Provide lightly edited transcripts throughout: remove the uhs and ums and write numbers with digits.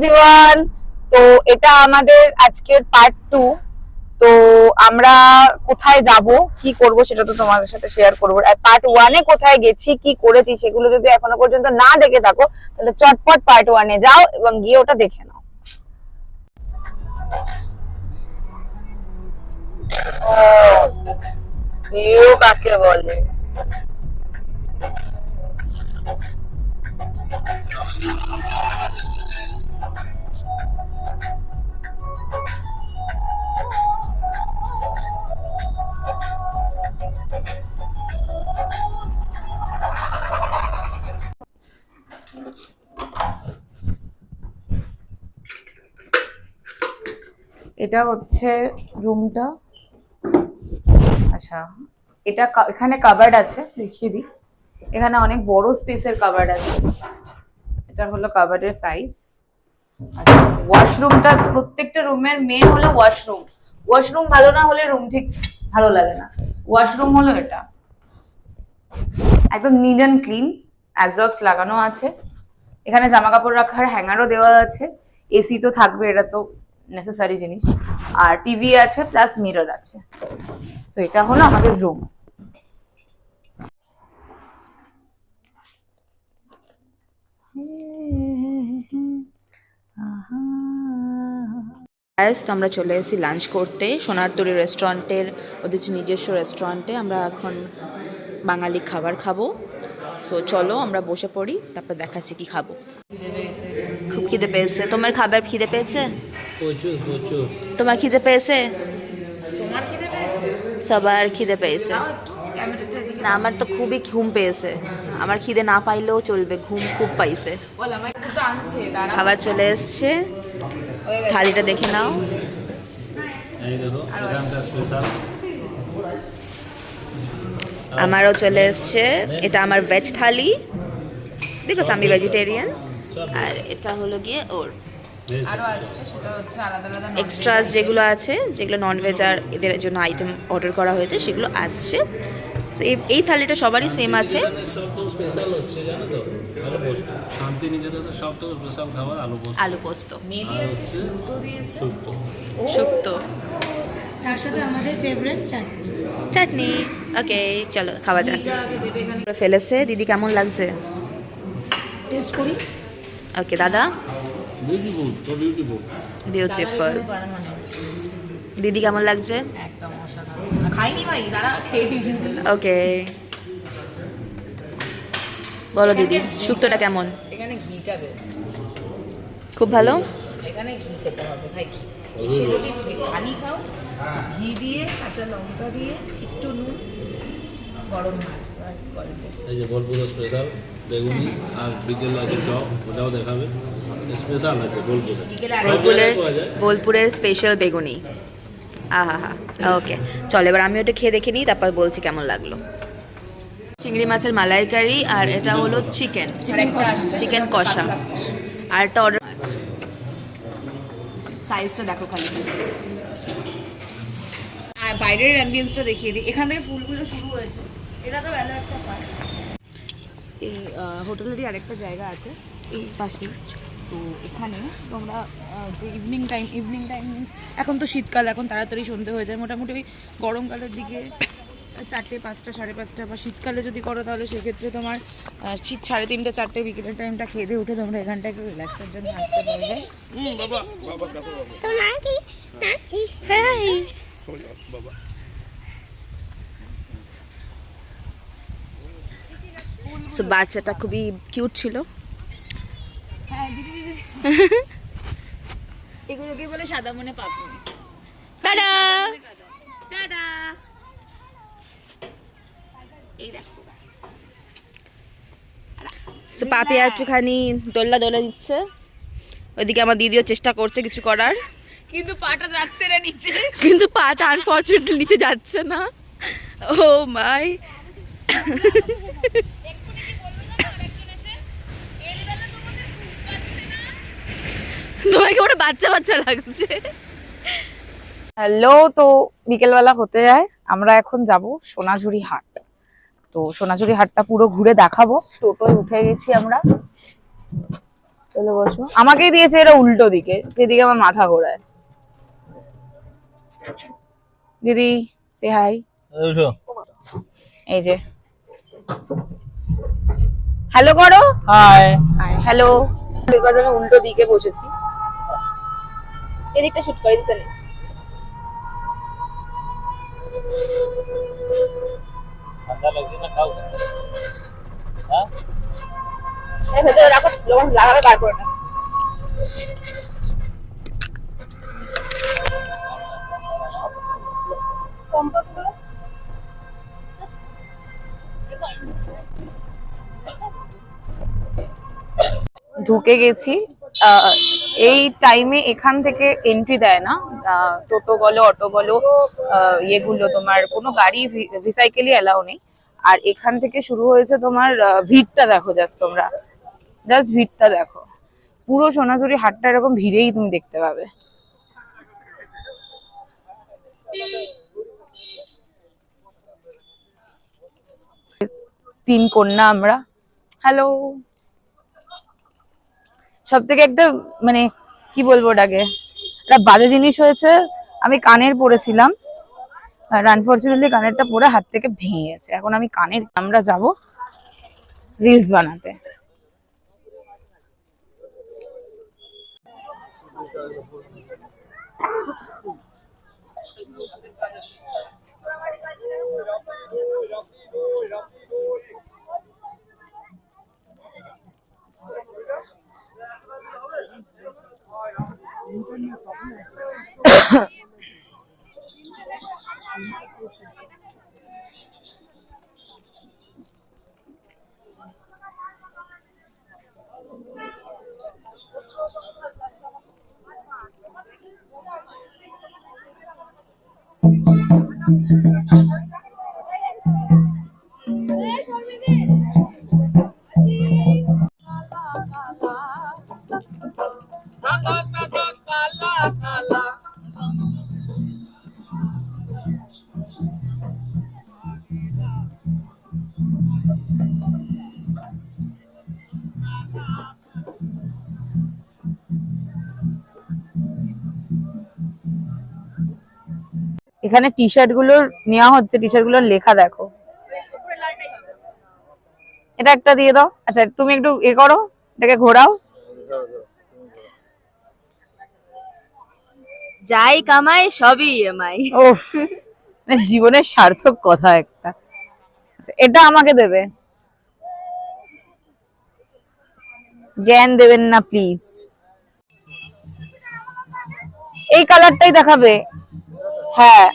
Everyone. তো এটা আমাদের আজকের পার্ট 2। তো আমরা কোথায় যাব কি করব সেটা তো তোমাদের সাথে শেয়ার করব। আর পার্ট 1 এ কোথায় গেছি কি করেছি সেগুলো যদি এখনো পর্যন্ত না দেখে থাকো তাহলে চটপট পার্ট 1 এ যাও এবং গিয়ে ওটা দেখে নাও। কেউ কাকে বলে? এটা হচ্ছে রুমটা। আচ্ছা, এটা এখানে কাবার্ড আছে, দেখিয়ে দিই। এখানে অনেক বড় স্পেসের কাবার্ড আছে। এটা হলো কাবার্ডের সাইজ। আচ্ছা, ওয়াশরুমটা প্রত্যেকটা রুমের মেন হলো ওয়াশরুম। ওয়াশরুম ভালো না হলে রুম ঠিক ভালো লাগে না। ওয়াশরুম হলো এটা, একদম নিট অ্যান্ড ক্লিন। অ্যাডজাস্ট লাগানো আছে। এখানে জামা কাপড় রাখার হ্যাঙ্গারও দেওয়া আছে। এসি তো থাকবে, এটা তো নেসেসারি জিনিস। আর টিভি আছে প্লাস মিরর আছে। সো এটা হলো আমাদের রুম। তো আমরা চলে এসেছি লাঞ্চ করতে সোনারতরী রেস্টুরেন্টের, ওদের নিজস্ব রেস্টুরেন্টে। আমরা এখন বাঙালি খাবার খাবো। সো চলো আমরা বসে পড়ি, তারপর দেখাচ্ছি কি খাবো। খুব খিদে পেয়েছে। তোমার খাবার খিদে পেয়েছে? তোমার খিদে পেয়েছে? সবার খিদে পেয়েছে না, আমার তো খুবই ঘুম পেয়েছে। আমার খিদে না পাইলেও চলবে, ঘুম খুব পাইছে। খাবার চলে এসছে, থালিটা দেখে নাও। আমারও চলে এসছে, এটা আমার ভেজ থালি, বিকজ আমি ভেজিটেরিয়ান। আর এটা হলো গিয়ে ওর আরো আসছে, সেটা হচ্ছে আলাদা আলাদা এক্সট্রাস যেগুলো আছে, যেগুলো ননভেজ আর এদের জন্য আইটেম অর্ডার করা হয়েছে সেগুলো আসছে। সো এই থালিটা সবারই সেম আছে। আলু পোস্ত, শুক্তো, তার সাথে আমাদের ফেভারিট চাটনি। চাটনি। ওকে চলো খাওয়া যাক। ফেলেছে দিদি, কেমন লাগছে? টেস্ট করি। ওকে দাদা। বিউটিফুল। দিদি কেমন লাগছে? একদম অসাধারণ। খাইনি ভাই, দাঁড়া খেয়ে দিই। ওকে বলো দিদি, শুক্তোটা কেমন? এখানে ঘিটা বেস্ট, খুব ভালো। এখানে ঘি খেতে হবে ভাই। ঘি এসে যদি খালি খাও, ঘি দিয়ে কাঁচা লঙ্কা দিয়ে একটু নুন, গরম ভাত, বাস গল্প। এই যে বোলপুরের স্পেশাল বেগুনি আর বিকেল আছে চপ, ওটাও দেখাবে। স্পেশাল আছে বোলপুরের স্পেশাল বেগুনি। আহা হা। ওকে চল, এবার আমি ওটা খেয়ে দেখে নিই, তারপর বলছি কেমন লাগলো। চিংড়ি মাছের মালাইকারি, আর এটা হলো চিকেন কষা, আর একটা অর্ডার আছে। সাইজটা দেখো খালি। আর বাইরের অ্যাম্বিয়েন্সটা দেখিয়ে দিই। এখান থেকে ফুলগুলো শুরু হয়েছে, এটা তো বেলা একটা পায়। এই হোটেলেরই আরেকটা জায়গা আছে এই পাশে। তো এখানে তোমরা যে ইভিনিং টাইম মিনস এখন তো শীতকাল, এখন তাড়াতাড়ি সন্ধে হয়ে যায়। মোটামুটি ওই গরমকালের দিকে 4টে 5টা 5:30, বা শীতকালে যদি করো তাহলে সেক্ষেত্রে তোমার 3:30 4টে বিকেলের টাইমটা খেয়ে দিয়ে উঠে তোমরা এখানটা একটু রিল্যাক্সের জন্য আসতে পারবে। বাচ্চাটা খুবই কিউট ছিল। এগুলোকে বলে সাদা মনে পাপড়ি। Tata tata. এই দেখো পাপি একটুখানি দোল্লা দিচ্ছে। ওইদিকে আমার দিদিও চেষ্টা করছে কিছু করার, কিন্তু পাটা যাচ্ছে না নিচে, কিন্তু পাটা আনফরচুনেটলি নিচে যাচ্ছে না। ও মাই। তোমাকে ওটা বাচ্চা বাচ্চা লাগছে। হ্যালো, তো বিকেলবেলা হতে যায়, আমরা এখন যাব সোনাঝুরি হাট। তো সোনাঝুরি হাটটা পুরো ঘুরে দেখাবো। টোটোয় উঠে গেছি আমরা। চলো বসো। আমাকেই দিয়েছে এটা উল্টো দিকে, যেদিকে আমার মাথা ঘোরায়। দিদি সে হাই। এই যে হ্যালো করো। হাই। Hi hello. বিকজ আমি উল্টো দিকে বসেছি, এদিকটা শুট করে দিতে নেই। ঠান্ডা লাগছে না, খাও। হ্যাঁ ভেতরে রাখো, যখন লাগাবে বার করে না। ঢুকে গেছি। এই টাইমে এখান থেকে এন্ট্রি দেয় না, টোটো বলো অটো বলো, ইয়েগুলো তোমার কোনো গাড়ি ভেহিক্যালই অ্যালাউ নেই। আর এখান থেকে শুরু হয়েছে তোমার ভিড়টা দেখো, জাস্ট তোমরা জাস্ট ভিড়টা দেখো। পুরো সোনাঝুরি হাটটা এরকম ভিড়েই তুমি দেখতে পাবে। তিন কন্যা আমরা। হ্যালো। সব থেকে একটা মানে কি বলবো ওটাকে, একটা বাজে জিনিস হয়েছে, আমি কানের পরেছিলাম, আর আনফরচুনেটলি কানেরটা পরে হাত থেকে ভেঙে গেছে। এখন আমি কানের, আমরা যাব রিলস বানাতে। এখানে টি শার্ট গুলোর নেওয়া হচ্ছে, টি শার্ট গুলোর লেখা দেখো। এটা একটা দিয়ে দাও। আচ্ছা তুমি একটু এ করো, এটাকে ঘোরাও। যাই কামাই সবই ইএমআই। ওফ, মানে জীবনের সার্থক কথা একটা। আচ্ছা এটা আমাকে দেবে, জ্ঞান দেবেন না প্লিজ। এই কালারটাই দেখাবে। হ্যাঁ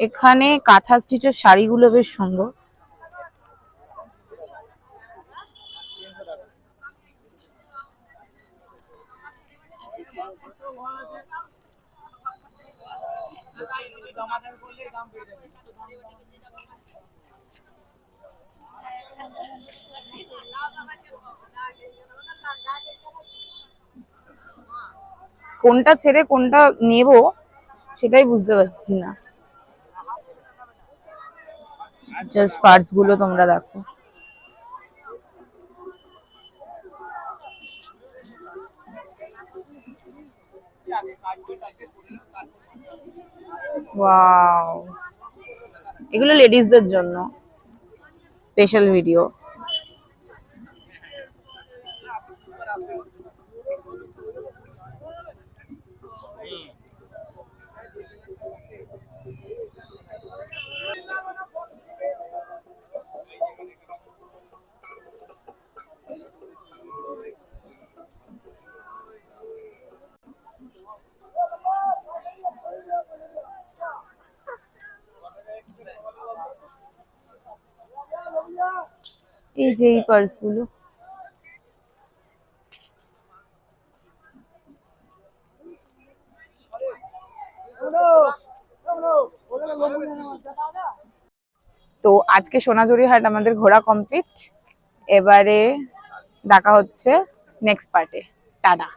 এখানে কাঁথা স্টিচের শাড়িগুলো বেশ সুন্দর। কোনটা ছেড়ে কোনটা নেব সেটাই বুঝতে পারছি না। জাস্ট পার্টস গুলো তোমরা দেখো। ওয়াও, এগুলো লেডিসদের জন্য স্পেশাল ভিডিও। এই যে এই পার্স গুলো, তো আজকে সোনাঝুরি হাট আমাদের ঘোরা কমপ্লিট। এবারে দেখা হচ্ছে নেক্সট পার্টে। টাটা।